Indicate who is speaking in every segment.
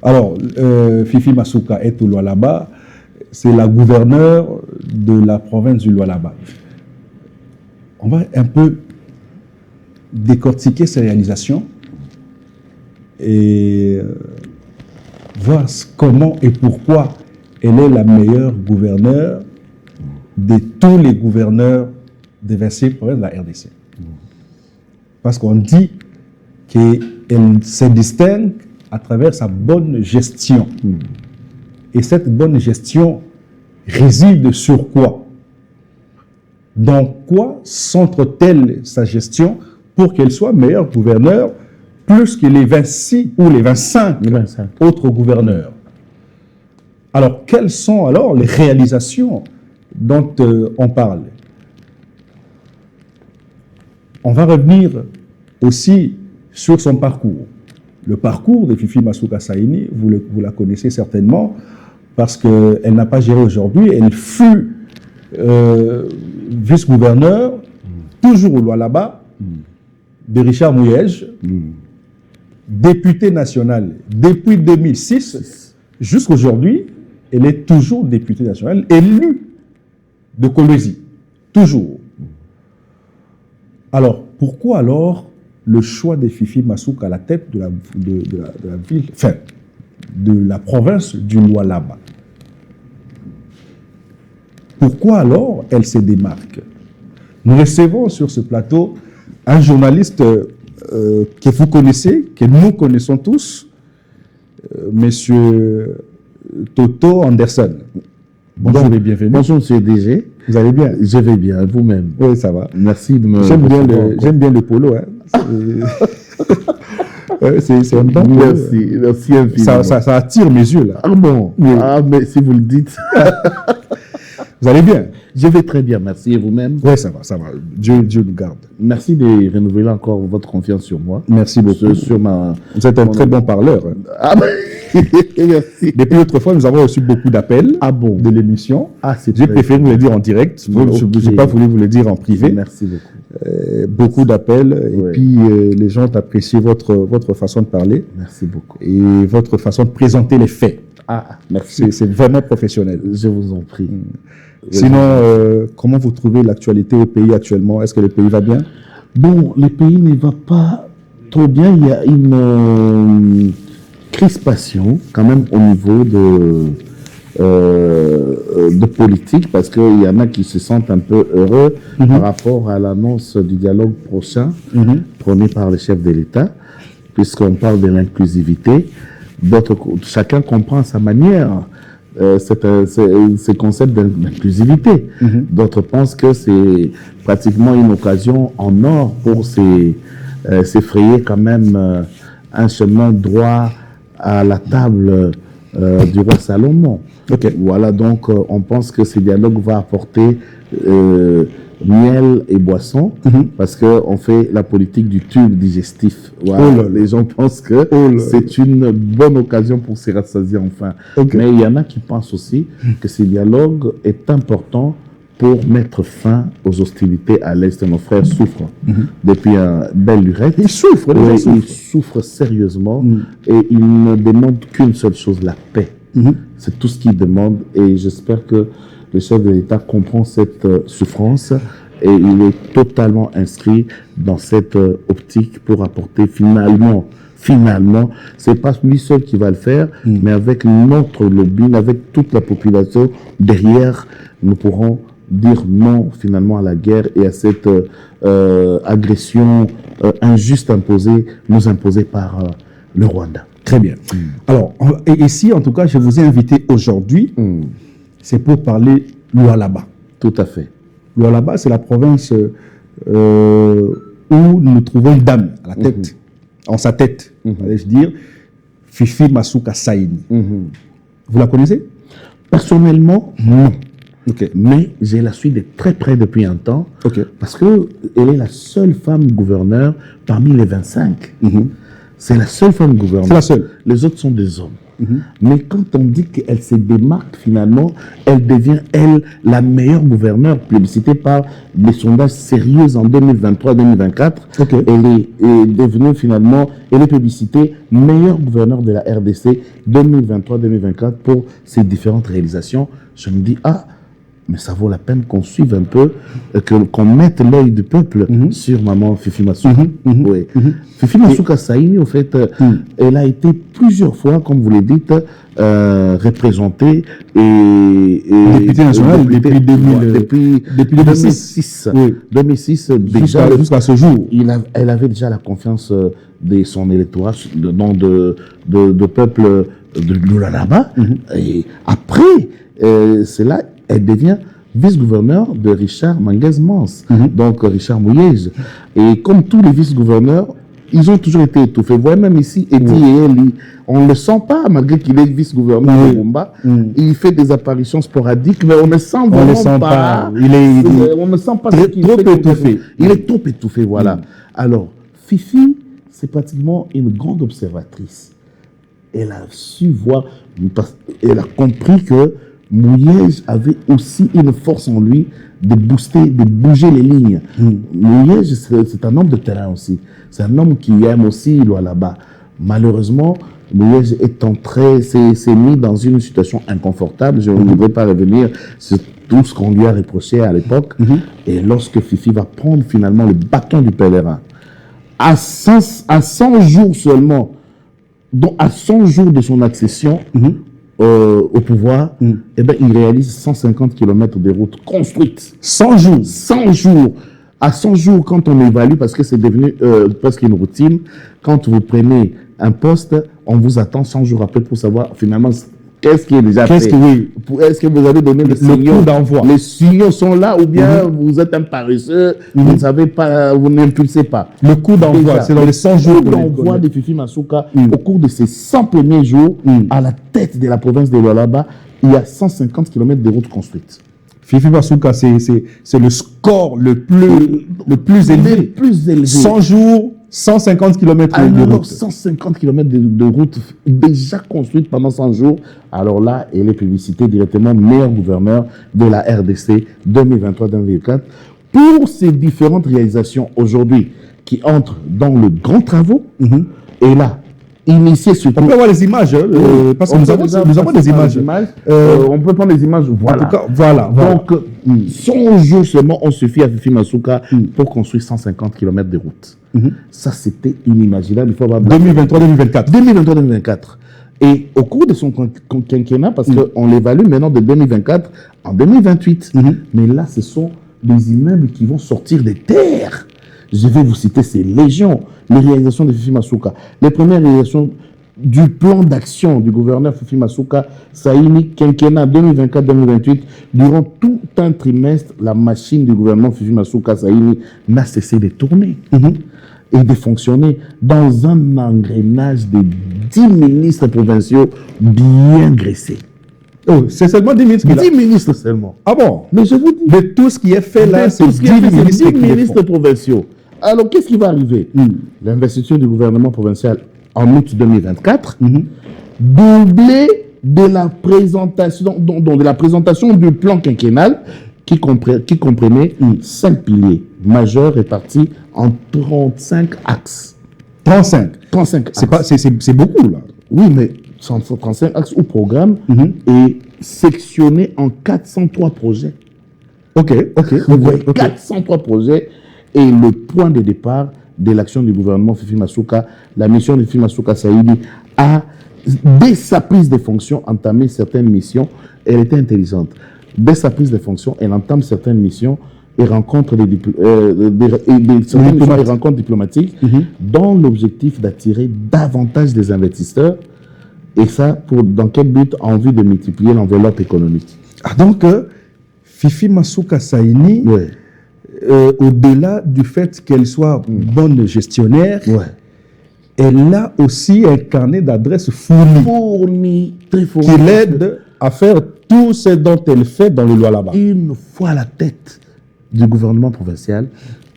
Speaker 1: Alors, Fifi Masuka est au Lualaba, c'est la gouverneure de la province du Lualaba. On va un peu décortiquer ses réalisations et voir comment et pourquoi elle est la meilleure gouverneure de tous les gouverneurs des 26 provinces de la RDC. Parce qu'on dit qu'elle se distingue à travers sa bonne gestion. Et cette bonne gestion réside sur quoi? Dans quoi centre-t-elle sa gestion pour qu'elle soit meilleure gouverneure plus que les 26 ou les 25 autres gouverneurs? Alors, quelles sont alors les réalisations dont on parle? On va revenir aussi sur son parcours. Le parcours de Fifi Masuka Saini, vous la connaissez certainement, parce qu'elle n'a pas géré aujourd'hui. Elle fut vice-gouverneur, toujours au Lualaba, de Richard Mouyej, député national depuis 2006 jusqu'à aujourd'hui. Elle est toujours députée nationale, élue de Kolwezi, toujours. Alors, pourquoi alors le choix de Fifi Masuka à la tête de la ville, enfin, de la province du Lualaba? Pourquoi alors elle se démarque? Nous recevons sur ce plateau un journaliste que vous connaissez, que nous connaissons tous, Monsieur Toto Anderson. Bonjour et bienvenue.
Speaker 2: Bonjour, monsieur DG.
Speaker 1: Vous allez bien?
Speaker 2: Je vais bien, vous-même?
Speaker 1: Oui, ça va.
Speaker 2: Merci de me...
Speaker 1: J'aime bien le polo. Hein. C'est un bon polo.
Speaker 2: Merci infiniment.
Speaker 1: Ça attire mes yeux, là.
Speaker 2: Ah bon? Oui. Ah, mais si vous le dites...
Speaker 1: Vous allez bien?
Speaker 2: Je vais très bien, merci. Et vous-même?
Speaker 1: Oui, ça va, ça va. Dieu nous garde.
Speaker 2: Merci de renouveler encore votre confiance sur moi.
Speaker 1: Merci beaucoup. Vous êtes un très bon parleur.
Speaker 2: Ah ben, merci.
Speaker 1: Depuis l'autre fois, nous avons reçu beaucoup d'appels de l'émission.
Speaker 2: Ah,
Speaker 1: j'ai préféré vous le dire en direct. Je n'ai pas voulu vous le dire en privé.
Speaker 2: Merci beaucoup.
Speaker 1: Beaucoup d'appels. Et puis, les gens apprécient votre façon de parler.
Speaker 2: Merci beaucoup.
Speaker 1: Et votre façon de présenter les faits.
Speaker 2: Ah, merci.
Speaker 1: C'est vraiment professionnel.
Speaker 2: Je vous en prie.
Speaker 1: Sinon, comment vous trouvez l'actualité au pays actuellement? Est-ce que le pays va bien?
Speaker 2: Bon, le pays ne va pas trop bien. Il y a une crispation quand même au niveau de politique, parce qu'il y en a qui se sentent un peu heureux par rapport à l'annonce du dialogue prochain prôné par le chef de l'État, puisqu'on parle de l'inclusivité. Chacun comprend à sa manière ce concept d'inclusivité. D'autres pensent que c'est pratiquement une occasion en or pour s'effrayer quand même un chemin droit à la table du roi Salomon. Voilà, donc on pense que ce dialogue va apporter miel et boisson, parce qu'on fait la politique du tube digestif. Voilà. Les gens pensent que c'est une bonne occasion pour se rassasier enfin. Mais il y en a qui pensent aussi que ce dialogue est important pour mettre fin aux hostilités à l'Est. Nos frères souffrent depuis un bel lurette.
Speaker 1: Ils souffrent,
Speaker 2: ils souffrent sérieusement, et ils ne demandent qu'une seule chose, la paix. C'est tout ce qu'ils demandent, et j'espère que le chef de l'État comprend cette souffrance, et il est totalement inscrit dans cette optique pour apporter finalement, c'est pas lui seul qui va le faire, mais avec notre lobbying, avec toute la population derrière, nous pourrons dire non finalement à la guerre et à cette agression injuste nous imposée par le Rwanda.
Speaker 1: Très bien. Alors, ici, en tout cas, je vous ai invité aujourd'hui, c'est pour parler Lualaba.
Speaker 2: Tout à fait.
Speaker 1: Lualaba, c'est la province où nous trouvons une dame à la tête, en sa tête, allais-je dire, Fifi Masuka Saini. Vous la connaissez?
Speaker 2: Personnellement, non. Mais je la suis de très près depuis un temps, parce qu'elle est la seule femme gouverneure parmi les 25. C'est la seule femme gouverneure.
Speaker 1: C'est la seule.
Speaker 2: Les autres sont des hommes. Mais quand on dit qu'elle se démarque, finalement, elle devient, elle, la meilleure gouverneure, plébiscitée par des sondages sérieux en 2023-2024.
Speaker 1: Okay.
Speaker 2: Elle est devenue, finalement, elle est plébiscitée meilleure gouverneure de la RDC 2023-2024 pour ses différentes réalisations. Je me dis, mais ça vaut la peine qu'on suive un peu, qu'on mette l'œil du peuple sur maman Fifi Masuka. Oui. Fifi Masuka Saini, au fait, elle a été plusieurs fois, comme vous le dites, représentée et
Speaker 1: députée nationale depuis
Speaker 2: 2006.
Speaker 1: Oui.
Speaker 2: 2006, déjà,
Speaker 1: jusqu'à ce jour.
Speaker 2: Elle avait déjà la confiance de son électorat, de peuple de Lulalaba. Et après, cela, elle devient vice-gouverneur de Richard Manguez-Mans, donc Richard Mouyej. Et comme tous les vice-gouverneurs, ils ont toujours été étouffés. Vous voyez, même ici, Edi et Eli, on ne le sent pas, malgré qu'il est vice-gouverneur de Rumba. Il fait des apparitions sporadiques, mais on ne sent vraiment pas. On ne sent pas
Speaker 1: trop étouffé.
Speaker 2: Il est trop étouffé, voilà. Alors, Fifi, c'est pratiquement une grande observatrice. Elle a su voir, elle a compris que Mouyej avait aussi une force en lui de booster, de bouger les lignes. Mouyej, c'est un homme de terrain aussi. C'est un homme qui aime aussi Lualaba. Malheureusement, Mouyej s'est mis dans une situation inconfortable. Je ne voudrais pas revenir sur tout ce qu'on lui a reproché à l'époque. Et lorsque Fifi va prendre finalement le bâton du pèlerin, à 100 jours seulement, donc à 100 jours de son accession, au pouvoir, eh ben, il réalise 150 km de routes construites.
Speaker 1: 100 jours.
Speaker 2: 100 jours. À 100 jours, quand on évalue, parce que c'est devenu presque une routine, quand vous prenez un poste, on vous attend 100 jours après pour savoir finalement qu'est-ce qui est déjà fait. Est-ce que vous avez donné le signaux
Speaker 1: d'envoi?
Speaker 2: Les signaux sont là ou bien vous êtes un paresseux, vous ne savez pas, vous n'impulsez pas.
Speaker 1: Le coup d'envoi, c'est dans les 100 jours.
Speaker 2: Le coup d'envoi de Fifi Masuka, au cours de ces 100 premiers jours, à la tête de la province de Lualaba, il y a 150 km de routes construites.
Speaker 1: Fifi Masuka, c'est le score le plus élevé. 100 jours, 150 km de route.
Speaker 2: 150 km de route déjà construite pendant 100 jours. Alors là, elle est publicité directement meilleur gouverneur de la RDC 2023-2024 pour ces différentes réalisations aujourd'hui qui entrent dans le grand travaux. Et là, initié surtout.
Speaker 1: On peut avoir les images, parce que nous avons des images.
Speaker 2: On peut prendre les images, voilà.
Speaker 1: En tout cas, voilà.
Speaker 2: Donc, 100 jours seulement, on suffit à Fifi Masuka pour construire 150 km de route. Ça, c'était inimaginable.
Speaker 1: 2023-2024.
Speaker 2: 2023-2024. Et au cours de son quinquennat, parce qu'on l'évalue maintenant de 2024 en 2028, mais là, ce sont des immeubles qui vont sortir des terres. Je vais vous citer ces légions, les réalisations de Fifi Masuka. Les premières réalisations du plan d'action du gouverneur Fifi Masuka Saini, quinquennat 2024-2028, durant tout un trimestre, la machine du gouvernement Fifi Masuka Saini n'a cessé de tourner et de fonctionner dans un engrenage de 10 ministres provinciaux bien graissés.
Speaker 1: Oh, c'est seulement 10 ministres.
Speaker 2: 10 ministres seulement.
Speaker 1: Ah bon?
Speaker 2: Mais je vous dis.
Speaker 1: De tout ce qui est fait là, c'est 10
Speaker 2: ministres provinciaux. Alors, qu'est-ce qui va arriver? L'investiture du gouvernement provincial en août 2024, doublée de la présentation, de la présentation du plan quinquennal qui comprenait 5 piliers majeurs répartis en 35 axes. 35 axes. C'est beaucoup, là. Oui, mais 135 axes ou programme et sectionné en 403 projets.
Speaker 1: Ok.
Speaker 2: 403 projets. Et le point de départ de l'action du gouvernement Fifi Masuka, la mission de Fifi Masuka Saini a, dès sa prise de fonction, entamé certaines missions. Elle était intelligente. Dès sa prise de fonction, elle entame certaines missions et rencontre rencontres diplomatiques dont l'objectif d'attirer davantage des investisseurs. Et ça, dans quel but? En vue de multiplier l'enveloppe économique.
Speaker 1: Ah, donc, Fifi Masuka Saini... Ouais. Au-delà du fait qu'elle soit bonne gestionnaire, elle a aussi un carnet d'adresses fourni,
Speaker 2: très fourni,
Speaker 1: qui l'aide à faire tout ce dont elle fait dans le Lualaba.
Speaker 2: Une fois à la tête du gouvernement provincial,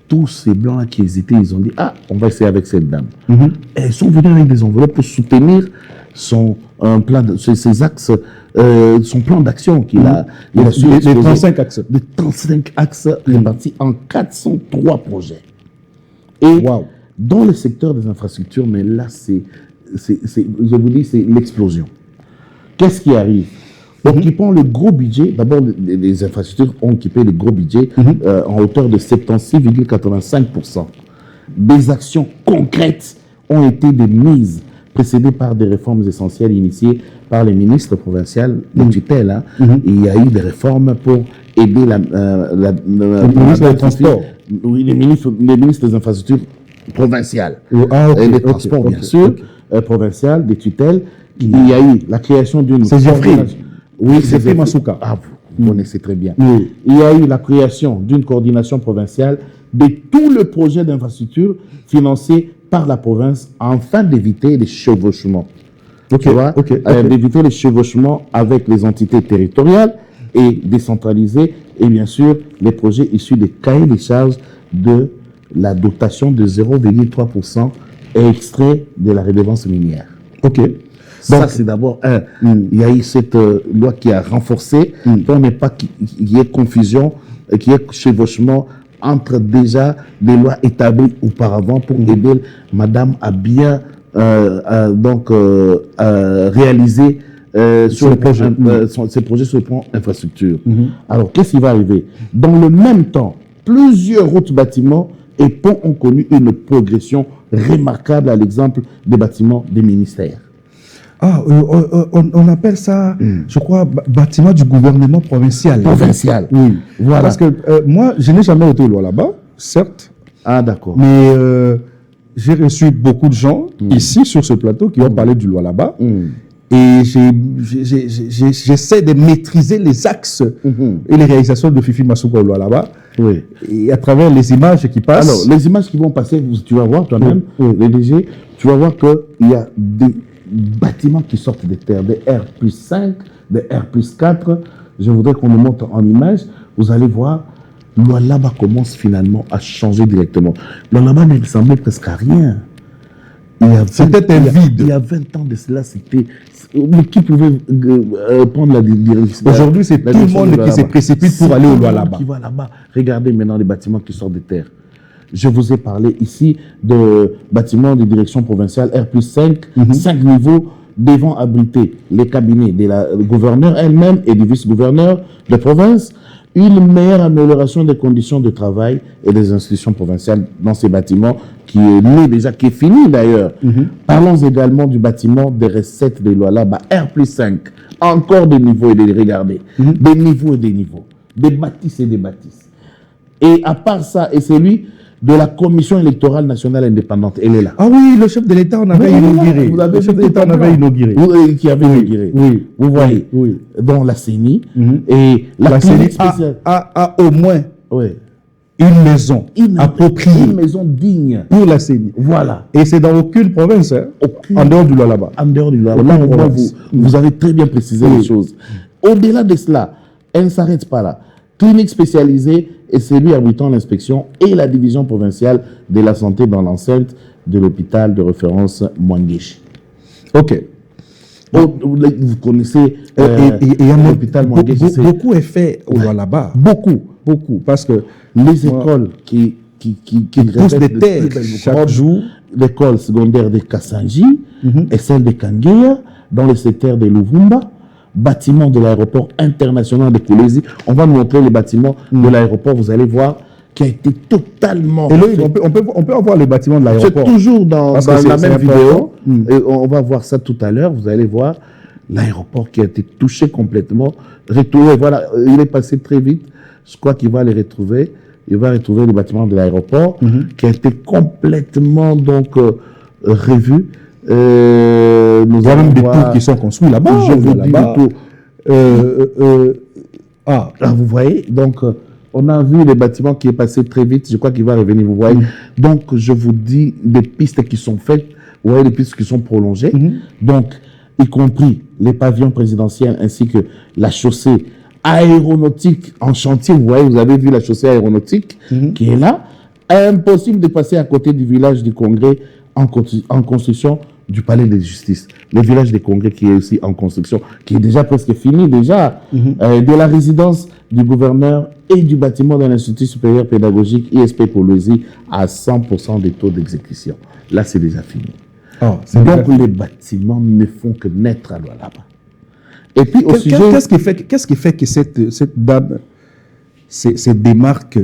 Speaker 2: tous ces blancs qui hésitaient, ils ont dit « Ah, on va essayer avec cette dame. Elles sont venues avec des enveloppes pour soutenir ses axes, son plan d'action qu'il a. Il a su
Speaker 1: les
Speaker 2: exposer.
Speaker 1: 35 axes.
Speaker 2: Les 35 axes répartis en 403 projets. Et
Speaker 1: Wow.
Speaker 2: dans le secteur des infrastructures, mais là, je vous dis, c'est l'explosion. Qu'est-ce qui arrive? Occupant le gros budget, d'abord les infrastructures ont occupé le gros budget en hauteur de 76,85%. Des actions concrètes ont été des mises, précédées par des réformes essentielles initiées par les ministres provinciaux de tutelle. Il y a eu des réformes pour aider le
Speaker 1: ministre des Transports.
Speaker 2: Oui, les ministres des infrastructures provinciales. Et les transports, bien sûr, provinciales, des tutelles. Il y a eu la création d'une...
Speaker 1: C'est Geoffrey.
Speaker 2: Oui,
Speaker 1: c'est Geoffrey Masuka.
Speaker 2: Ah, vous connaissez très bien.
Speaker 1: Oui.
Speaker 2: Il y a eu la création d'une coordination provinciale de tout le projet d'infrastructure financé par la province afin d'éviter les chevauchements. Tu vois, d'éviter les chevauchements avec les entités territoriales et décentralisées et bien sûr les projets issus des cahiers des charges de la dotation de 0,3% extrait de la redevance minière.
Speaker 1: Ok.
Speaker 2: Ça, c'est d'abord il y a eu cette loi qui a renforcé pour ne pas qu'il y ait confusion, qu'il y ait chevauchement entre déjà des lois établies auparavant pour aider madame à bien réaliser ces projets sur le plan infrastructure. Alors, qu'est-ce qui va arriver? Dans le même temps, plusieurs routes, bâtiments et ponts ont connu une progression remarquable à l'exemple des bâtiments des ministères.
Speaker 1: Ah, on appelle ça, je crois, bâtiment du gouvernement provincial.
Speaker 2: Provincial.
Speaker 1: Oui.
Speaker 2: Voilà.
Speaker 1: Parce que moi, je n'ai jamais été au là-bas, certes.
Speaker 2: Ah, d'accord.
Speaker 1: Mais j'ai reçu beaucoup de gens ici sur ce plateau qui ont parlé du là-bas. Et j'essaie de maîtriser les axes et les réalisations de Fifi Masuka au là-bas.
Speaker 2: Oui.
Speaker 1: Et à travers les images qui passent.
Speaker 2: Alors, les images qui vont passer, tu vas voir toi-même, les DG, tu vas voir qu'il y a des bâtiments qui sortent des terres, des R+5, des R+4. Je voudrais qu'on me montre en image. Vous allez voir, Lualaba commence finalement à changer directement. Lualaba ne ressemblait presque à rien.
Speaker 1: C'était un vide.
Speaker 2: Il y a 20 ans de cela, c'était... Qui pouvait prendre la direction?
Speaker 1: Aujourd'hui, c'est tout le monde qui se précipite pour aller au Lualaba.
Speaker 2: Qui va là-bas. Regardez maintenant les bâtiments qui sortent des terres. Je vous ai parlé ici de bâtiments de direction provinciale R+5, 5 niveaux devant abriter les cabinets de la gouverneure elle-même et du vice-gouverneur de province, une meilleure amélioration des conditions de travail et des institutions provinciales dans ces bâtiments qui est né déjà, qui est fini d'ailleurs. Parlons également du bâtiment des recettes de Lualaba R+5. Encore des niveaux et des regardez. Des niveaux et des niveaux. Des bâtisses et des bâtisses. Et à part ça, et c'est lui de la Commission électorale nationale indépendante. Elle est là.
Speaker 1: Ah oui, le chef de l'État en avait inauguré.
Speaker 2: Vous avez
Speaker 1: le chef de l'État en avait inauguré.
Speaker 2: Qui avait inauguré.
Speaker 1: Oui.
Speaker 2: Vous voyez.
Speaker 1: Oui.
Speaker 2: Dans la CENI. Et la
Speaker 1: CENI
Speaker 2: spéciale
Speaker 1: a au moins une maison appropriée.
Speaker 2: Une maison digne.
Speaker 1: Pour la CENI.
Speaker 2: Voilà.
Speaker 1: Et c'est dans aucune province.
Speaker 2: Aucune.
Speaker 1: En dehors du Lualaba.
Speaker 2: En dehors du Lualaba. Là, au moins, vous avez très bien précisé les choses. Au-delà de cela, elle ne s'arrête pas là. Clinique spécialisée et celui abritant l'inspection et la division provinciale de la santé dans l'enceinte de l'hôpital de référence Mwangeshi.
Speaker 1: Ok.
Speaker 2: Vous connaissez
Speaker 1: l'hôpital Mwangeshi. Beaucoup est fait au Lualaba. Beaucoup. Parce que
Speaker 2: les écoles qui
Speaker 1: poussent des terres chaque jour.
Speaker 2: L'école secondaire de Kassanji et celle de Kangeya dans le secteur de Luvumba. Bâtiment de l'aéroport international de Kolwezi. On va montrer les bâtiments de l'aéroport, vous allez voir, qui a été totalement...
Speaker 1: Et là, on peut avoir les bâtiments de l'aéroport.
Speaker 2: C'est toujours dans la même vidéo. Et on va voir ça tout à l'heure. Vous allez voir l'aéroport qui a été touché complètement. Retrouvé, voilà, il est passé très vite. Je crois qu'il va les retrouver. Il va retrouver les bâtiments de l'aéroport qui a été complètement revu. Nous
Speaker 1: avons même des tours qui sont construits là-bas.
Speaker 2: Je vous dis des tours. Vous voyez, donc on a vu les bâtiments qui est passé très vite. Je crois qu'il va revenir, vous voyez. Donc je vous dis des pistes qui sont faites. Vous voyez les pistes qui sont prolongées. Donc, y compris les pavillons présidentiels ainsi que la chaussée aéronautique en chantier. Vous voyez, vous avez vu la chaussée aéronautique qui est là. Impossible de passer à côté du village du Congrès en construction du palais de justice, le village des congrès qui est aussi en construction, qui est déjà presque fini déjà, de la résidence du gouverneur et du bâtiment de l'Institut supérieur pédagogique ISP Polosie à 100% des taux d'exécution. Là, c'est déjà fini.
Speaker 1: Oh,
Speaker 2: donc, les bâtiments ne font que naître à Lualaba. Et puis, au sujet...
Speaker 1: Qu'est-ce qui fait que cette dame se démarque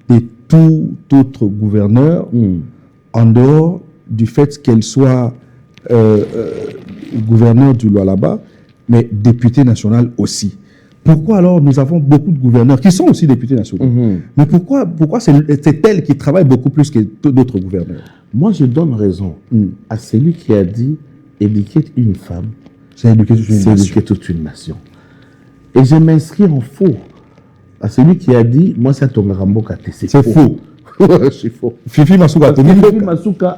Speaker 1: de tout autre gouverneur en dehors du fait qu'elle soit gouverneur du Lualaba, mais députée nationale aussi? Pourquoi alors nous avons beaucoup de gouverneurs qui sont aussi députés nationaux? Mais pourquoi c'est elle qui travaille beaucoup plus que d'autres gouverneurs?
Speaker 2: Moi, je donne raison à celui qui a dit éduquer une femme,
Speaker 1: c'est éduquer
Speaker 2: toute une nation. Et je m'inscris en faux à celui qui a dit moi, c'est Tongarambo Kate.
Speaker 1: C'est faux.
Speaker 2: C'est faux.
Speaker 1: Fifi Masuka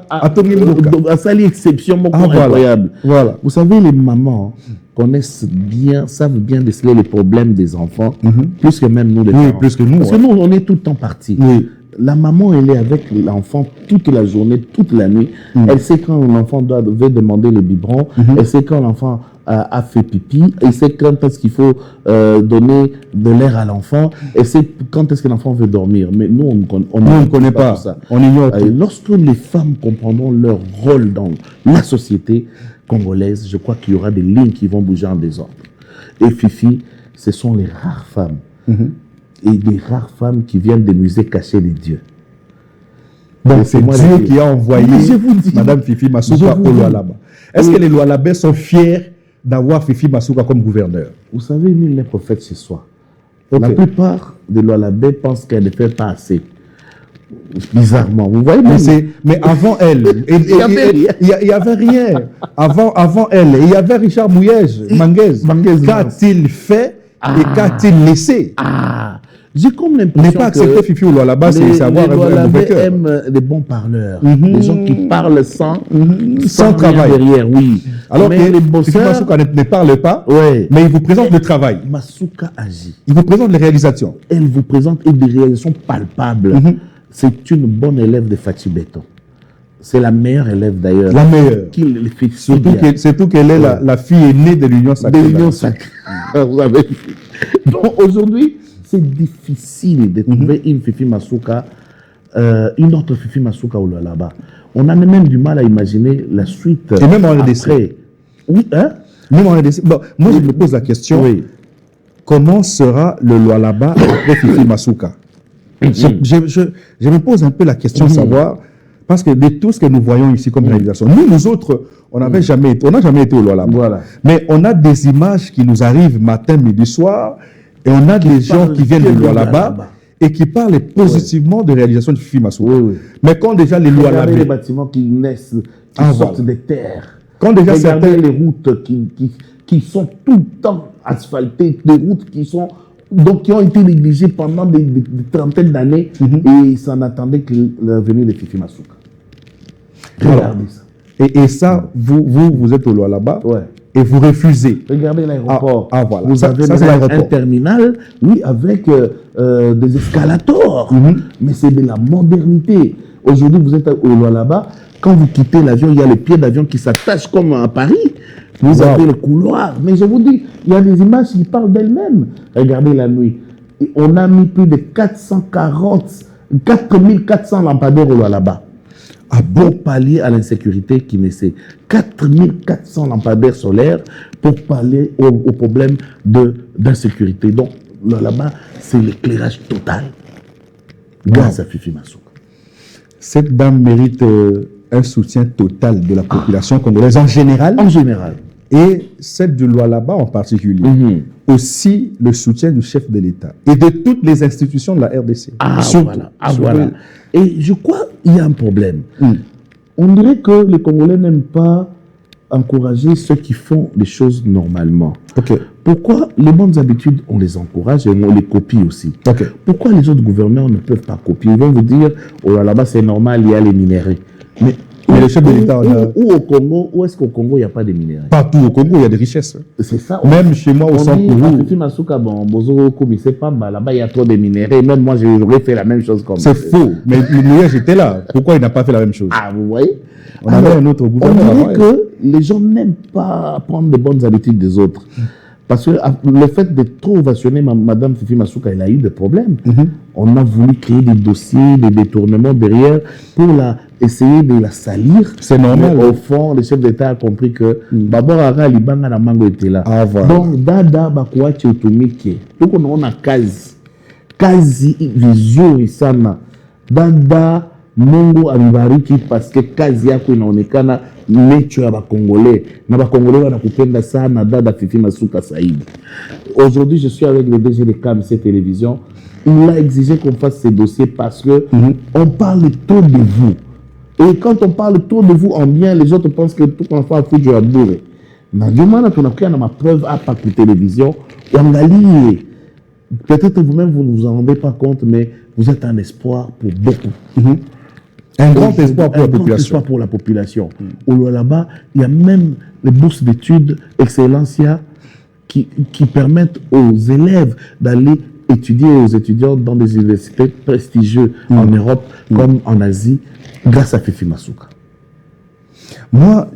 Speaker 2: a sali exception incroyable.
Speaker 1: Voilà.
Speaker 2: Vous savez, les mamans connaissent bien, savent bien déceler les problèmes des enfants, plus que même nous les parents.
Speaker 1: Plus que nous.
Speaker 2: Parce que nous, on est tout le temps partis.
Speaker 1: Oui.
Speaker 2: La maman, elle est avec l'enfant toute la journée, toute la nuit. Elle sait quand l'enfant veut demander le biberon. Elle sait quand l'enfant a fait pipi. Elle sait quand est-ce qu'il faut donner de l'air à l'enfant. Elle sait quand est-ce que l'enfant veut dormir. Mais nous, on ne connaît pas ça.
Speaker 1: On ignore tout.
Speaker 2: Lorsque les femmes comprendront leur rôle dans la société congolaise, je crois qu'il y aura des lignes qui vont bouger en désordre. Et Fifi, ce sont les rares femmes. Et des rares femmes qui viennent des musées cachés des dieux.
Speaker 1: Donc c'est Dieu qui a envoyé Madame Fifi Masuka au Lualaba. Est-ce que les Lualabais sont fiers d'avoir Fifi Masuka comme gouverneur?
Speaker 2: Vous savez, nul n'est prophète chez soi. La plupart des Lualabais pensent qu'elle ne fait pas assez. Bizarrement, vous voyez.
Speaker 1: Mais avant elle, il n'y avait rien. Avant elle, il y avait Richard Manguez. Qu'a-t-il fait et qu'a-t-il laissé?
Speaker 2: J'ai comme l'impression
Speaker 1: que... pas accepter Fifi au Lualaba, c'est savoir
Speaker 2: un mauvais cœur. Aiment les bons parleurs, les gens qui parlent sans travail derrière, oui.
Speaker 1: Alors que les bosseurs, Fifi Masuka ne parle pas, mais il vous présente le travail.
Speaker 2: Masuka agit.
Speaker 1: Il vous présente les réalisations.
Speaker 2: Elle vous présente des réalisations palpables. C'est une bonne élève de Fatih Béton. C'est la meilleure élève d'ailleurs.
Speaker 1: La meilleure.
Speaker 2: Qui le fait
Speaker 1: surtout qu'elle est la fille aînée de l'Union sacrée.
Speaker 2: De l'Union sacrée. Vous avez vu. Donc aujourd'hui, c'est difficile de trouver une Fifi Masuka, une autre Fifi Masuka au Lualaba. On a même du mal à imaginer la suite.
Speaker 1: Et même en RDC.
Speaker 2: Oui, hein?
Speaker 1: Même en RDC. Bon, moi, je me pose la question. Comment sera le Lualaba après Fifi Masuka? Je me pose un peu la question de savoir, parce que de tout ce que nous voyons ici comme réalisation, nous autres, on n'a jamais été au Lualaba.
Speaker 2: Voilà.
Speaker 1: Mais on a des images qui nous arrivent matin, midi, soir, et on a des gens qui viennent du Lualaba et qui parlent positivement de réalisation de Fifi Masuka. Mais quand déjà les Lualabais...
Speaker 2: les bâtiments qui naissent, qui sortent des terres.
Speaker 1: Quand déjà
Speaker 2: certains... les routes qui sont tout le temps asphaltées, des routes qui sont... Donc, qui ont été négligés pendant des trentaines d'années et ça n'attendait que la venue de Fifi Masuka. Regardez ça.
Speaker 1: Et ça, vous êtes au Lualaba et vous refusez.
Speaker 2: Regardez l'aéroport.
Speaker 1: Voilà.
Speaker 2: Vous avez un terminal, oui, avec des escalators. Mais c'est de la modernité. Aujourd'hui, vous êtes au Lualaba. Quand vous quittez l'avion, il y a les pieds d'avion qui s'attachent comme à Paris. Vous avez le couloir. Mais je vous dis, il y a des images qui parlent d'elles-mêmes. Regardez la nuit. Et on a mis plus de 4400 lampadaires au Lualaba. Pour pallier à l'insécurité qui naissait. 4400 lampadaires solaires pour pallier au problème d'insécurité. Donc, là-bas, c'est l'éclairage total grâce à Fifi Masuka.
Speaker 1: Cette dame mérite un soutien total de la population congolaise en général.
Speaker 2: En général.
Speaker 1: Et celle du Lualaba en particulier. Aussi le soutien du chef de l'État et de toutes les institutions de la RDC.
Speaker 2: Voilà. Et je crois qu'il y a un problème. On dirait que les Congolais n'aiment pas encourager ceux qui font les choses normalement. Pourquoi les bonnes habitudes, on les encourage et on les copie aussi. Pourquoi les autres gouverneurs ne peuvent pas copier? Ils vont vous dire, oh là-bas c'est normal, il y a les minéraux. Mais
Speaker 1: le chef de l'État...
Speaker 2: Où au Congo, où est-ce qu'au Congo, il n'y a pas de minéraux?
Speaker 1: Partout au Congo, il y a des richesses.
Speaker 2: C'est ça.
Speaker 1: Même chez moi, au centre Kourou.
Speaker 2: Fifi Masuka, là-bas, il y a trop de minéraux. Même moi, j'aurais fait la même chose comme
Speaker 1: ça. C'est faux. Mais hier, j'étais là. Pourquoi il n'a pas fait la même chose?
Speaker 2: Vous voyez?
Speaker 1: On avait un autre gouvernement.
Speaker 2: On dirait les gens n'aiment pas prendre les bonnes habitudes des autres. Parce que le fait de trop ovationner Madame Fifi Masuka, elle a eu des problèmes. On a voulu créer des dossiers, des détournements derrière pour essayer de la salir.
Speaker 1: C'est normal.
Speaker 2: Mais au fond, le chef d'État a compris que d'abord, Libanga na Mango était là.
Speaker 1: Ah, voilà.
Speaker 2: Donc, Dada Bakuachi Otomike, donc on a Kazi Vision Isana, Dada Mungu Abibariki, parce que Kazi Yako inaonekana mecho ya Bakongolais. Na Bakongolais wanakupenda sana Dada Fifi Masuka Saïd. Aujourd'hui, je suis avec le DG de KMC Télévision. Il a exigé qu'on fasse ces dossiers parce que on parle trop de vous. Et quand on parle trop de vous en bien, les autres pensent que tout qu'on fait à foutre du abouré. Mais du moment où on a pris ma preuve à pas télévision, on a lié. Peut-être vous-même, vous ne vous en rendez pas compte, mais vous êtes un espoir pour beaucoup.
Speaker 1: Un grand espoir pour la population.
Speaker 2: Espoir pour la population. Là-bas, il y a même les bourses d'études Excellencia qui permettent aux élèves d'aller étudier, aux étudiants dans des universités prestigieuses en Europe comme en Asie, grâce à Fifi Masuka.
Speaker 1: Moi,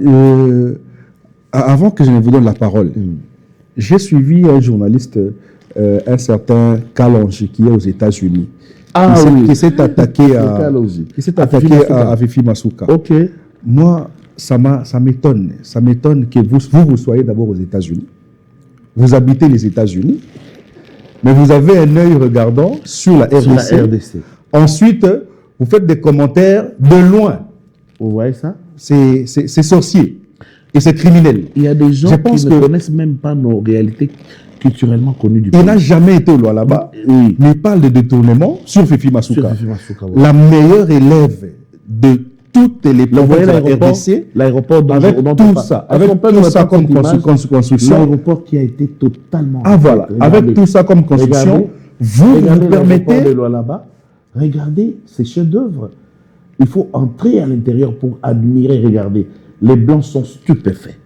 Speaker 1: avant que je ne vous donne la parole, j'ai suivi un journaliste, un certain Kalonji, qui est aux États-Unis. Qui s'est attaqué à Fifi Masuka.
Speaker 2: Ok.
Speaker 1: Moi, ça m'étonne. Ça m'étonne que vous soyez d'abord aux États-Unis. Vous habitez les États-Unis, mais vous avez un œil regardant sur la RDC. Ensuite, vous faites des commentaires de loin.
Speaker 2: Vous voyez ça?
Speaker 1: C'est sorcier. Et c'est criminel.
Speaker 2: Il y a des gens qui ne connaissent même pas nos réalités culturellement connues du pays.
Speaker 1: Il n'a jamais été au Lualaba, mais il parle de détournement sur Fifi Masuka.
Speaker 2: Oui.
Speaker 1: La meilleure élève de toutes les provinces de la RDC,
Speaker 2: l'aéroport
Speaker 1: avec tout ça, comme construction.
Speaker 2: L'aéroport qui a été totalement...
Speaker 1: Ah voilà, avec tout ça comme construction, vous permettez...
Speaker 2: de Lualaba, regardez ces chefs-d'œuvre. Il faut entrer à l'intérieur pour admirer, regarder. Les Blancs sont stupéfaits.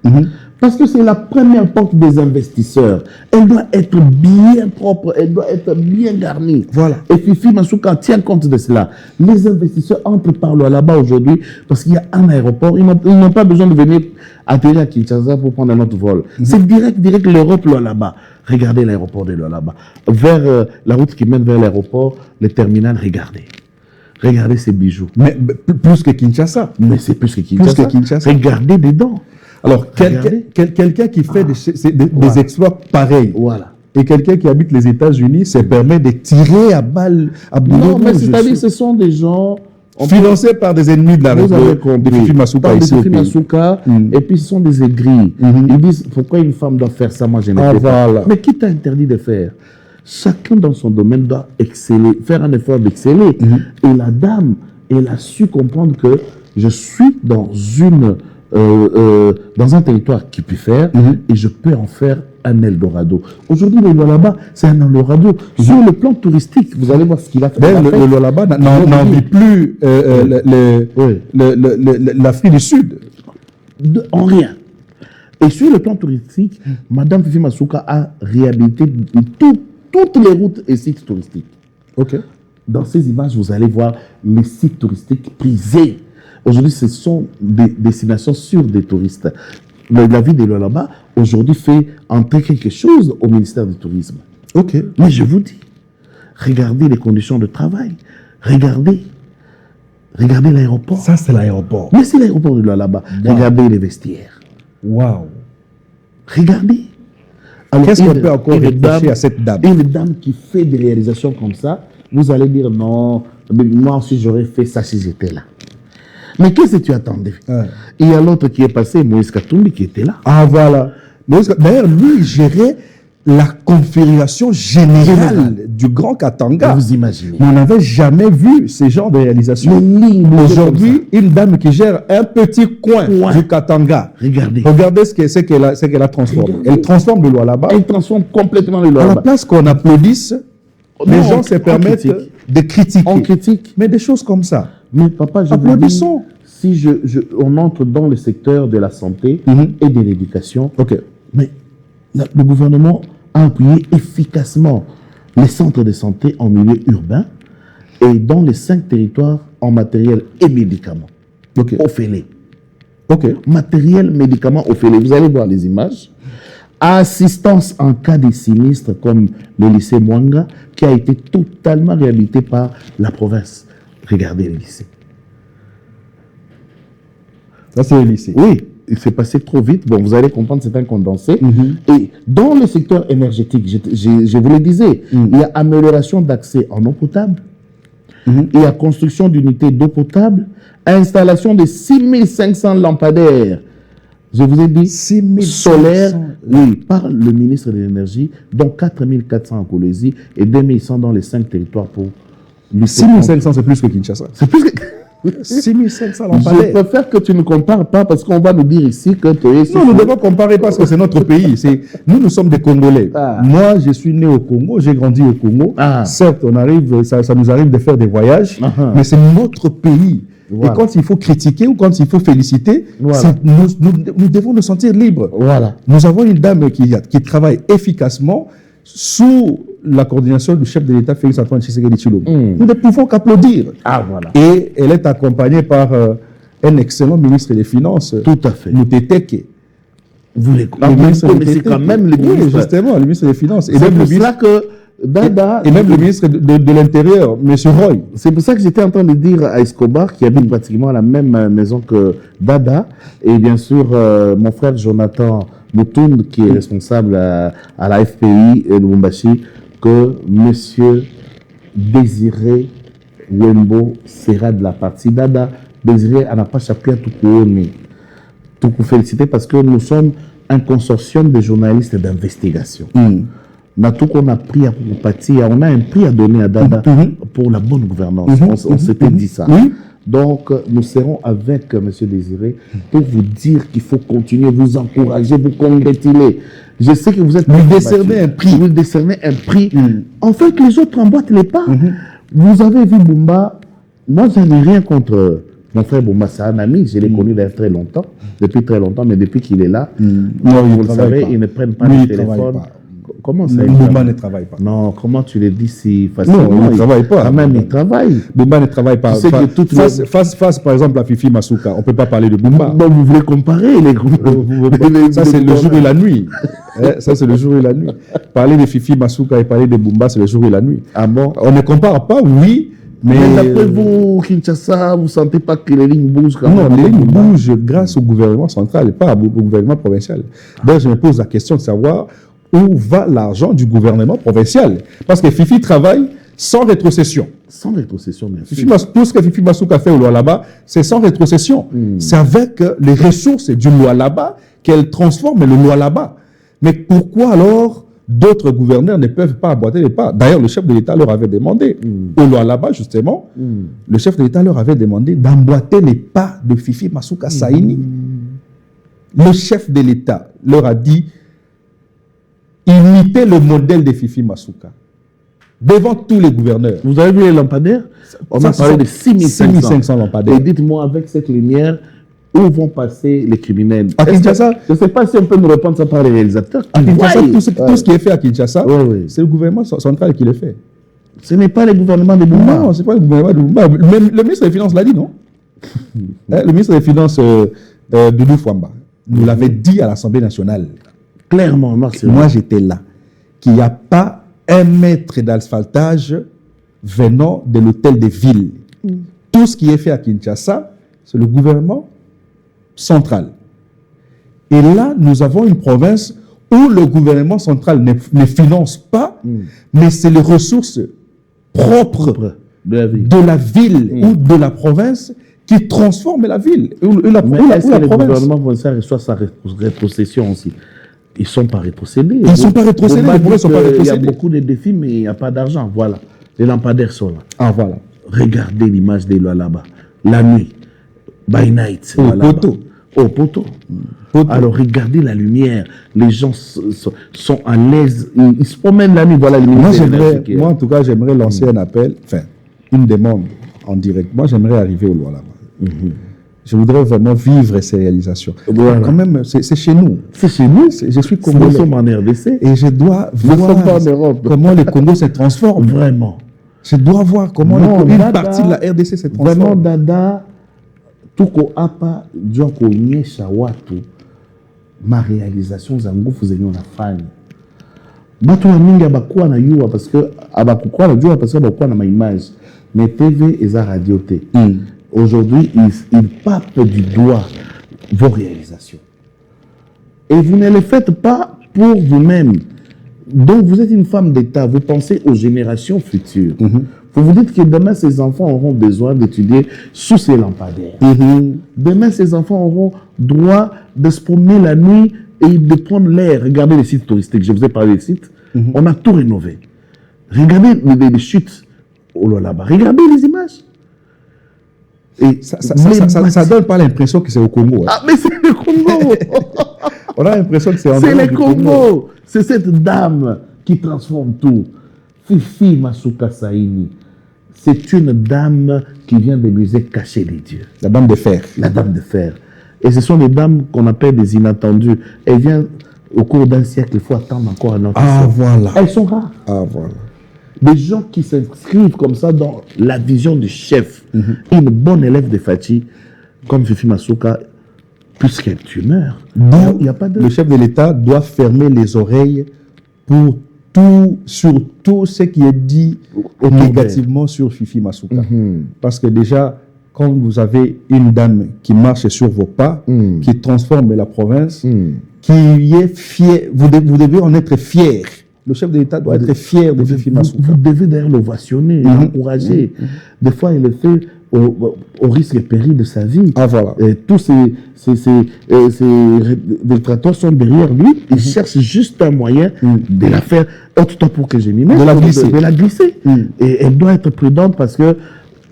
Speaker 2: Parce que c'est la première porte des investisseurs. Elle doit être bien propre, elle doit être bien garnie.
Speaker 1: Voilà.
Speaker 2: Et Fifi Masuka tient compte de cela. Les investisseurs entrent par là-bas aujourd'hui parce qu'il y a un aéroport. Ils n'ont pas besoin de venir atterrir à Kinshasa pour prendre un autre vol. C'est direct l'Europe là-bas. Regardez l'aéroport de là-bas. Vers la route qui mène vers l'aéroport, le terminal, regardez. Regardez ces bijoux.
Speaker 1: Mais plus que Kinshasa.
Speaker 2: Mais c'est plus que Kinshasa. Regardez dedans.
Speaker 1: Alors, quelqu'un qui fait des exploits pareils, et quelqu'un qui habite les États-Unis se permet de tirer à balles à bout.
Speaker 2: Non, mais c'est-à-dire ce sont des gens
Speaker 1: financés par des ennemis de la République, de Fifi Masuka ici au pays.
Speaker 2: Et puis ce sont des aigris. Ils disent, pourquoi une femme doit faire ça, moi je ne fais pas. Mais qui t'a interdit de faire? Chacun dans son domaine doit exceller, faire un effort d'exceller. Et la dame, elle a su comprendre que je suis dans un territoire qui peut faire et je peux en faire un Eldorado. Aujourd'hui, le Lualaba, c'est un Eldorado. Sur le plan touristique, vous allez voir ce qu'il a fait.
Speaker 1: Le Lualaba n'envie plus l'Afrique du Sud.
Speaker 2: En rien. Et sur le plan touristique, Madame Fifi Masuka a réhabilité toutes les routes et sites touristiques.
Speaker 1: Ok.
Speaker 2: Dans ces images, vous allez voir les sites touristiques prisés. Aujourd'hui, ce sont des destinations sûres des touristes. La ville de Lualaba, aujourd'hui, fait entrer quelque chose au ministère du Tourisme.
Speaker 1: Ok.
Speaker 2: Mais je vous dis, regardez les conditions de travail. Regardez l'aéroport.
Speaker 1: Ça, c'est l'aéroport.
Speaker 2: Mais c'est l'aéroport de Lualaba.
Speaker 1: Wow.
Speaker 2: Regardez les vestiaires.
Speaker 1: Waouh.
Speaker 2: Regardez.
Speaker 1: Qu'est-ce qu'on peut encore reprocher à cette dame?
Speaker 2: Une dame qui fait des réalisations comme ça, vous allez dire non, mais moi aussi j'aurais fait ça si j'étais là. Mais qu'est-ce que tu attendais? Il y a l'autre qui est passé, Moïse Katumbi, qui était là.
Speaker 1: Ah voilà. D'ailleurs, lui, il gérait la configuration générale du Grand Katanga.
Speaker 2: Vous imaginez.
Speaker 1: Mais on n'avait jamais vu ce genre de réalisation. Aujourd'hui, une dame qui gère un petit coin du Katanga. Regardez ce qu'elle a transformé. Elle transforme le Lualaba.
Speaker 2: Elle transforme complètement le Lualaba.
Speaker 1: À la place qu'on applaudisse, les gens se permettent de critiquer.
Speaker 2: On critique.
Speaker 1: Mais des choses comme ça.
Speaker 2: Mais papa,
Speaker 1: applaudissons.
Speaker 2: Si on entre dans le secteur de la santé et de l'éducation, mais le gouvernement a appuyé efficacement les centres de santé en milieu urbain et dans les 5 territoires en matériel et médicaments. Au Félé.
Speaker 1: Ok.
Speaker 2: Matériel, médicaments offerts. Vous allez voir les images. Assistance en cas de sinistre, comme le lycée Mwanga, qui a été totalement réhabilité par la province. Regardez le lycée.
Speaker 1: Ça, c'est le lycée.
Speaker 2: Oui, il s'est passé trop vite. Bon, vous allez comprendre, c'est un condensé. Et dans le secteur énergétique, je vous le disais, il y a amélioration d'accès en eau potable, il y a construction d'unités d'eau potable, installation de 6500 lampadaires. Je vous ai dit,
Speaker 1: 6500
Speaker 2: solaires, oui, par le ministre de l'Énergie, dont 4400 en Colombie et 2100 dans les 5 territoires pour lutter
Speaker 1: 6500, c'est plus que Kinshasa.
Speaker 2: C'est plus que...
Speaker 1: 6500
Speaker 2: Je
Speaker 1: lampadaires.
Speaker 2: préfère que tu ne compares pas parce qu'on va nous dire ici que tu es...
Speaker 1: Non, nous devons comparer parce que c'est notre pays. Nous sommes des Congolais.
Speaker 2: Ah.
Speaker 1: Moi, je suis né au Congo, j'ai grandi au Congo.
Speaker 2: Ah.
Speaker 1: Certes, ça nous arrive de faire des voyages, mais c'est notre pays.
Speaker 2: Voilà.
Speaker 1: Et quand il faut critiquer ou quand il faut féliciter,
Speaker 2: Voilà.
Speaker 1: nous devons nous sentir libres.
Speaker 2: Voilà.
Speaker 1: Nous avons une dame qui travaille efficacement sous la coordination du chef de l'État, Félix Antoine Tshisekedi Tshilombo. Nous ne pouvons qu'applaudir.
Speaker 2: Ah, voilà.
Speaker 1: Et elle est accompagnée par un excellent ministre des Finances,
Speaker 2: Tout à fait.
Speaker 1: Moutete.
Speaker 2: Vous les
Speaker 1: Le ministre
Speaker 2: connaissez
Speaker 1: Moutete.
Speaker 2: quand même les
Speaker 1: Oui,
Speaker 2: ministres.
Speaker 1: justement, le ministre des Finances. Et
Speaker 2: C'est
Speaker 1: même,
Speaker 2: pour
Speaker 1: le ministre,
Speaker 2: cela que Dada...
Speaker 1: et même le ministre de l'Intérieur, M. Roy.
Speaker 2: C'est pour ça que j'étais en train de dire à Escobar, qui habite pratiquement à la même maison que Dada, et bien sûr mon frère Jonathan Moutound, qui est responsable à la FPI de Lubumbashi, que M. Désiré Wembo sera de la partie Dada. Désiré Anapa Chapia Toukouone. Tout vous féliciter parce que nous sommes un consortium de journalistes d'investigation. On a tout qu'on a pris à partir, on a un prix à donner à Dada pour la bonne gouvernance. On s'était dit ça. Donc, nous serons avec M. Désiré pour vous dire qu'il faut continuer, vous encourager, vous congratuler. Je sais que vous êtes...
Speaker 1: Lui décerner un prix.
Speaker 2: Vous décerner un prix. En fait, les autres emboîtent les pas. Vous avez vu Bumba. Moi, je n'ai rien contre mon frère Bumba. C'est un ami. Je l'ai connu depuis très longtemps, mais depuis qu'il est là, vous le savez, ils ne prennent pas le téléphone. Comment ça?
Speaker 1: Bumba ne travaille pas.
Speaker 2: Non, comment tu le dis si facilement?
Speaker 1: Non, il ne travaille pas.
Speaker 2: Quand même, il travaille.
Speaker 1: Bumba ne travaille pas.
Speaker 2: Tu sais que toutes
Speaker 1: face, par exemple, à Fifi Masuka, on ne peut pas parler de Bumba.
Speaker 2: Donc, vous voulez comparer les
Speaker 1: Ça, c'est le jour et la nuit. Ça, c'est le jour et la nuit. Parler de Fifi Masuka et parler de Bumba, c'est le jour et la nuit.
Speaker 2: Ah bon?
Speaker 1: On ne compare pas, oui. Mais
Speaker 2: d'après vous, Kinshasa, vous ne sentez pas que les lignes bougent quand même?
Speaker 1: Non, les lignes bougent grâce au gouvernement central et pas au gouvernement provincial. D'ailleurs, je me pose la question de savoir où va l'argent du gouvernement provincial. Parce que Fifi travaille sans rétrocession.
Speaker 2: Sans rétrocession, bien sûr.
Speaker 1: Tout ce que Fifi Masuka fait au Lualaba, c'est sans rétrocession. C'est avec les ressources du Lualaba qu'elle transforme le Lualaba. Mais pourquoi alors d'autres gouverneurs ne peuvent pas emboîter les pas? D'ailleurs, le chef de l'État leur avait demandé, au Lualaba justement, le chef de l'État leur avait demandé d'emboîter les pas de Fifi Masuka Saini. Le chef de l'État leur a dit imiter le modèle de Fifi Masuka devant tous les gouverneurs.
Speaker 2: Vous avez vu les lampadaires? On a parlé de 6500
Speaker 1: lampadaires.
Speaker 2: Et dites-moi, avec cette lumière, où vont passer les criminels?
Speaker 1: À Kinshasa,
Speaker 2: je ne sais pas si on peut nous répondre ça par les réalisateurs.
Speaker 1: À Kinshasa, tout ce qui est fait à Kinshasa, c'est le gouvernement central qui le fait.
Speaker 2: Ce n'est pas le gouvernement de Bumba.
Speaker 1: Non, ce n'est pas le gouvernement de Bumba. Même le ministre des Finances l'a dit, non? Le ministre des Finances, Doudou Fwamba, nous l'avait dit à l'Assemblée nationale.
Speaker 2: Clairement,
Speaker 1: moi j'étais là, qu'il n'y a pas un mètre d'asphaltage venant de l'hôtel de ville. Tout ce qui est fait à Kinshasa, c'est le gouvernement central. Et là, nous avons une province où le gouvernement central ne finance pas, mais c'est les ressources propres de la ville ou de la province qui transforment la ville.
Speaker 2: Est-ce que le gouvernement provincial reçoit sa rétrocession aussi? Ils ne sont pas rétrocédés.
Speaker 1: Ils ne sont pas rétrocédés.
Speaker 2: Il y a beaucoup de défis, mais il n'y a pas d'argent. Voilà. Les lampadaires sont là.
Speaker 1: Ah, voilà.
Speaker 2: Regardez l'image des lois là-bas. La nuit. By night.
Speaker 1: Au poteau.
Speaker 2: Au poteau. Alors, regardez la lumière. Les gens sont à l'aise. Ils se promènent la nuit. Voilà les
Speaker 1: moi, en tout cas, j'aimerais lancer un appel, enfin, une demande en direct. Moi, j'aimerais arriver au Lualaba. Je voudrais vraiment vivre ces réalisations.
Speaker 2: Voilà.
Speaker 1: Quand même, c'est chez nous.
Speaker 2: C'est chez nous.
Speaker 1: Je suis congolais.
Speaker 2: Nous sommes en RDC.
Speaker 1: Et je dois voir comment le Congo se transforme.
Speaker 2: Vraiment.
Speaker 1: Je dois voir comment une partie de la RDC se transforme.
Speaker 2: Vraiment, Dada, tuko hapa jua kuonyesha watu marealisation za nguvu zenye unafanya. Batu wa mingi abakuwa na yua parce que abakuwa na jua parce que abakuwa na maimage. Mais TV et la radio T. Aujourd'hui, ils papent du doigt vos réalisations. Et vous ne les faites pas pour vous-même. Donc vous êtes une femme d'État, vous pensez aux générations futures. Vous vous dites que demain, ces enfants auront besoin d'étudier sous ces lampadaires. Demain, ces enfants auront droit de se promener la nuit et de prendre l'air. Regardez les sites touristiques, je vous ai parlé des sites. On a tout rénové. Regardez les chutes là-bas. Regardez les images.
Speaker 1: Et ça donne pas l'impression que c'est au Congo. Hein.
Speaker 2: Ah, mais c'est le Congo.
Speaker 1: On a l'impression que c'est
Speaker 2: le Congo. C'est cette dame qui transforme tout. Fifi Masuka Saini. C'est une dame qui vient des musées cachés des dieux.
Speaker 1: La dame de fer.
Speaker 2: La dame de fer. Et ce sont des dames qu'on appelle des inattendues. Elles viennent au cours d'un siècle, il faut attendre encore un autre siècle.
Speaker 1: Voilà.
Speaker 2: Elles sont rares.
Speaker 1: Ah, voilà.
Speaker 2: Des gens qui s'inscrivent comme ça dans la vision du chef. Une bonne élève de Fachi, comme Fifi Masuka, puisqu'elle meurs.
Speaker 1: Donc,
Speaker 2: il y a pas de...
Speaker 1: le chef de l'État doit fermer les oreilles pour tout, sur tout ce qui est dit négativement sur Fifi Masuka. Parce que déjà, quand vous avez une dame qui marche sur vos pas, qui transforme la province, qui est fière, vous devez en être fier. Le chef de l'État doit être fier de Fifi Masuka.
Speaker 2: Vous devez d'ailleurs l'ovationner, l'encourager. Des fois, il le fait au risque et péril de sa vie.
Speaker 1: Ah, voilà.
Speaker 2: Et tous ces détracteurs sont derrière lui. Ils cherchent juste un moyen de la faire autant pour que je m'y mette. De la glisser. Et elle doit être prudente parce que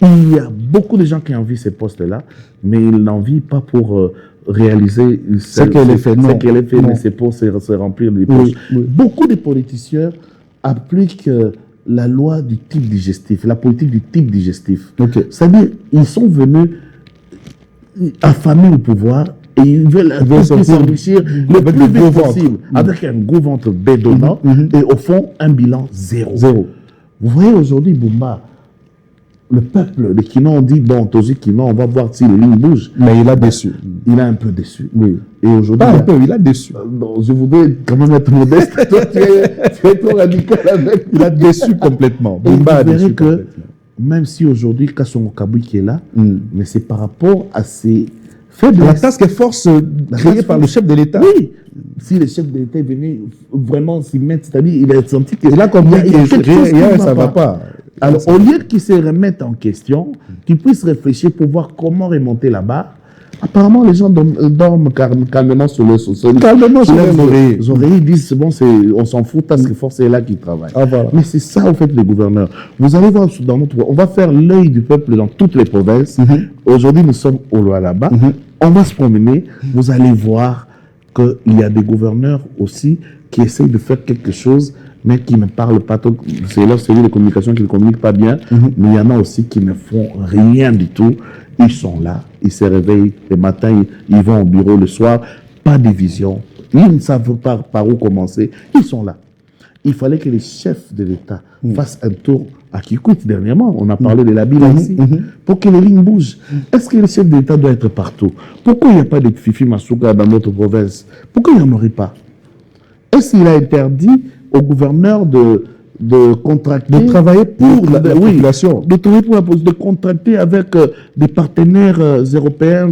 Speaker 2: il y a beaucoup de gens qui envient ces postes-là, mais ils n'envient pas pour réaliser
Speaker 1: ce qu'elle a fait.
Speaker 2: Mais c'est pour se remplir les poches. Beaucoup de politiciens appliquent la loi du type digestif, la politique du type digestif. C'est-à-dire, ils sont venus affamés au pouvoir et ils veulent s'enrichir le plus vite possible, avec un gros ventre bédonnant et au fond, un bilan zéro. Vous voyez aujourd'hui, Bumba, le peuple, les Kinon ont dit, bon, Tozi Kinon, on va voir si les lignes bougent.
Speaker 1: Mais il a déçu.
Speaker 2: Il a un peu déçu.
Speaker 1: Oui.
Speaker 2: Et aujourd'hui...
Speaker 1: Pas un peu, il a déçu.
Speaker 2: Non, je voudrais quand même être modeste. Toi, tu es trop radical avec.
Speaker 1: Il a déçu complètement.
Speaker 2: Et vous verrez que, même si aujourd'hui, Kassongo Kabui qui est là, mais c'est par rapport à ces faiblesses.
Speaker 1: La task force créée par le chef de l'État.
Speaker 2: Oui. Si le chef de l'État est venu vraiment s'y mettre, c'est-à-dire, il a senti que...
Speaker 1: Il a compris que ça ne va pas.
Speaker 2: Alors, au lieu qu'ils se remettent en question, qu'ils puissent réfléchir pour voir comment remonter la barre, apparemment, les gens dorment calmement sur le sol.
Speaker 1: Calmement sur les oreilles.
Speaker 2: Les oreilles, ils disent, bon, on s'en fout, parce que force est là qui travaille.
Speaker 1: Ah, voilà.
Speaker 2: Mais c'est ça, en fait, les gouverneurs. Vous allez voir, on va faire l'œil du peuple dans toutes les provinces. Aujourd'hui, nous sommes au Lualaba. On va se promener. Vous allez voir qu'il y a des gouverneurs aussi qui essayent de faire quelque chose, mais qui ne parlent pas trop. C'est leur série de communication qui ne communiquent pas bien, mais il y en a aussi qui ne font rien du tout. Ils sont là, ils se réveillent le matin, ils vont au bureau le soir, pas de vision. Ils ne savent pas par où commencer. Ils sont là. Il fallait que les chefs de l'État fassent un tour à Kikout dernièrement. On a parlé de la Bila ici. Pour que les lignes bougent. Est-ce que le chef de l'État doit être partout? Pourquoi il n'y a pas de Fifi Masuka dans notre province? Pourquoi il n'y en aurait pas? Est-ce qu'il a interdit au gouverneur de contracter,
Speaker 1: de travailler pour la population,
Speaker 2: de travailler pour la population, de contracter avec des partenaires européens,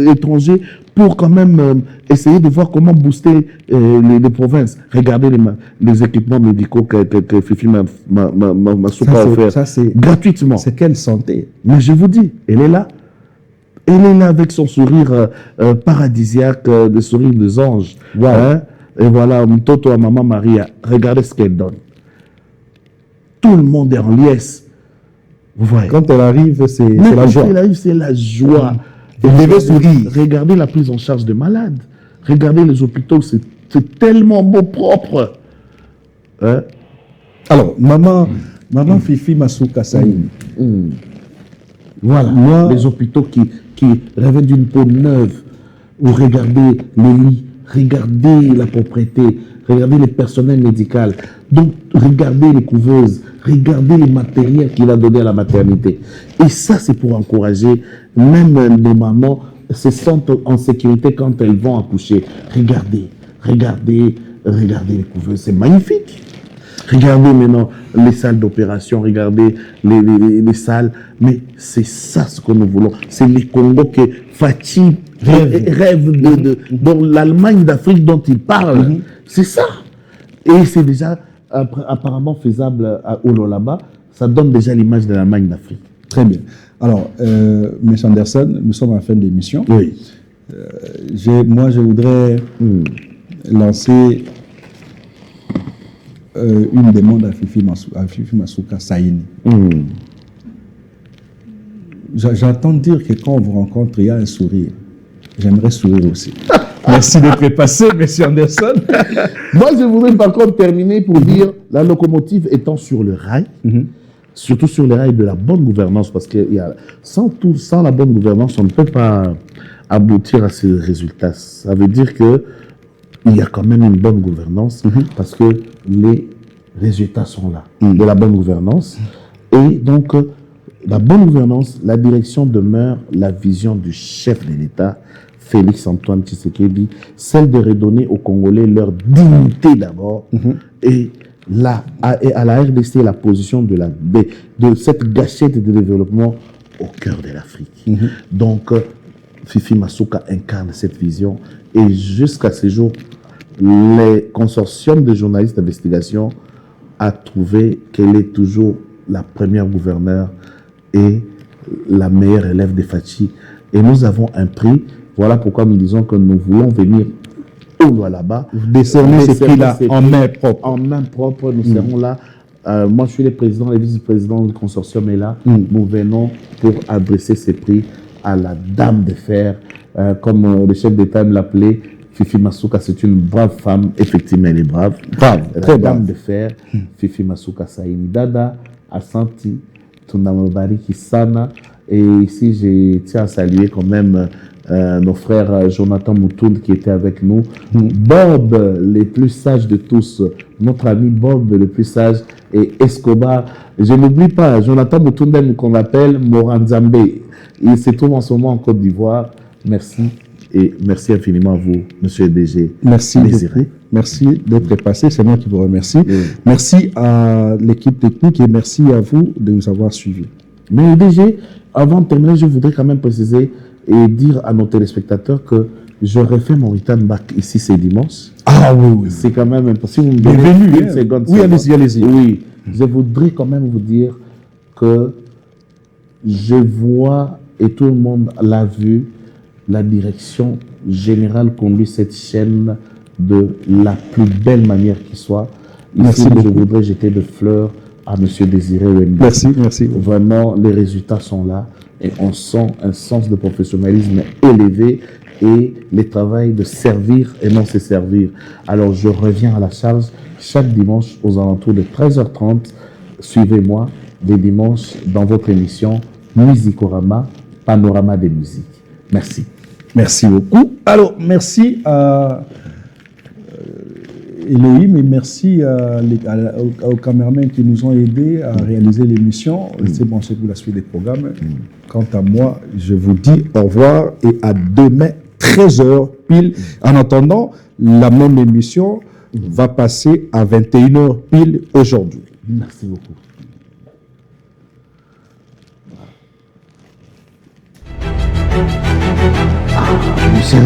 Speaker 2: étrangers, pour quand même essayer de voir comment booster les provinces. Regardez les équipements médicaux que Fifi Masuka a offert gratuitement.
Speaker 1: C'est quelle santé?
Speaker 2: Mais je vous dis, elle est là. Elle est là avec son sourire paradisiaque, le sourire des anges.
Speaker 1: Wow.
Speaker 2: Hein? Et voilà, Mtoto à Maman Maria, regardez ce qu'elle donne. Tout le monde est en liesse. Vous voyez.
Speaker 1: Quand elle arrive, c'est la joie.
Speaker 2: Quand elle arrive, c'est la joie.
Speaker 1: Elle devait sourire.
Speaker 2: Regardez la prise en charge des malades. Regardez les hôpitaux, c'est tellement beau, propre. Hein?
Speaker 1: Alors, maman Fifi Masuka Saini.
Speaker 2: Voilà, les hôpitaux qui rêvaient d'une peau neuve. Vous regardez les lits. Regardez la propriété, regardez le personnel médical, donc regardez les couveuses, regardez les matériels qu'il a donnés à la maternité. Et ça, c'est pour encourager même les mamans se sentent en sécurité quand elles vont accoucher. Regardez les couveuses, c'est magnifique. Regardez maintenant les salles d'opération, regardez les salles. Mais c'est ça ce que nous voulons. C'est les Congos que Fatih rêve dans l'Allemagne d'Afrique dont il parle. C'est ça. Et c'est déjà apparemment faisable à Ololaba. Ça donne déjà l'image de l'Allemagne d'Afrique.
Speaker 1: Très bien. Alors, M. Anderson, nous sommes en fin d'émission.
Speaker 2: Oui.
Speaker 1: Moi, je voudrais lancer une demande à Fifi Masuka Saini. J'entends dire que quand on vous rencontre, il y a un sourire. J'aimerais sourire aussi. Merci d'être passé, M. Anderson.
Speaker 2: Moi, je voudrais par contre terminer pour dire la locomotive étant sur le rail, surtout sur les rails de la bonne gouvernance, parce que sans la bonne gouvernance, on ne peut pas aboutir à ces résultats. Ça veut dire que il y a quand même une bonne gouvernance, parce que les résultats sont là, de la bonne gouvernance. Et donc, la bonne gouvernance, la direction demeure la vision du chef de l'État, Félix Antoine Tshisekedi, celle de redonner aux Congolais leur dignité d'abord, et à la RDC la position de cette gâchette de développement au cœur de l'Afrique. Donc, Fifi Masuka incarne cette vision, et jusqu'à ce jour, les consortiums de journalistes d'investigation a trouvé qu'elle est toujours la première gouverneure et la meilleure élève de Fatih. Et nous avons un prix. Voilà pourquoi nous disons que nous voulons venir au Lualaba.
Speaker 1: Décerner ce prix-là en main propre.
Speaker 2: En main propre, nous serons là. Moi, je suis le président, le vice-président du consortium est là. Nous venons pour adresser ces prix à la dame de fer, comme le chef d'État me l'appelait. Fifi Masuka, c'est une brave femme. Effectivement, elle est brave.
Speaker 1: Très
Speaker 2: dame
Speaker 1: brave.
Speaker 2: de fer. Fifi Masuka Saini Dada, Asanti, Tunamobariki Sana. Et ici, je tiens à saluer quand même nos frères Jonathan Moutound qui était avec nous. Bob, le plus sage de tous. Notre ami Bob, le plus sage. Et Escobar. Je n'oublie pas, Jonathan Moutound, qu'on appelle Moranzambe. Il se trouve en ce moment en Côte d'Ivoire. Merci. Et merci infiniment à vous, Monsieur DG.
Speaker 1: Merci.
Speaker 2: Désiré.
Speaker 1: Merci d'être passé. C'est moi qui vous remercie. Merci à l'équipe technique et merci à vous de nous avoir suivis.
Speaker 2: Mais DG, avant de terminer, je voudrais quand même préciser et dire à nos téléspectateurs que j'aurais fait mon return back ici ce dimanche.
Speaker 1: Ah oui.
Speaker 2: C'est quand même impossible. Vous me donnez
Speaker 1: Bienvenue.
Speaker 2: une seconde.
Speaker 1: Oui, allez-y.
Speaker 2: Oui, je voudrais quand même vous dire que je vois, et tout le monde l'a vu, la direction générale conduit cette chaîne de la plus belle manière qui soit. Ici,
Speaker 1: Merci
Speaker 2: je
Speaker 1: beaucoup.
Speaker 2: voudrais jeter des fleurs à M. Désiré Wenda.
Speaker 1: Merci.
Speaker 2: Vraiment, les résultats sont là et on sent un sens de professionnalisme élevé et le travail de servir et non se servir. Alors, je reviens à la charge chaque dimanche aux alentours de 13h30. Suivez-moi les dimanches dans votre émission Musicorama, Panorama des musiques. Merci.
Speaker 1: Merci beaucoup. Alors, merci à Elohim et merci aux caméramans qui nous ont aidés à réaliser l'émission. C'est bon, c'est pour la suite des programmes. Quant à moi, je vous dis au revoir et à demain, 13h pile. En attendant, la même émission va passer à 21h pile aujourd'hui.
Speaker 2: Merci beaucoup. Michel,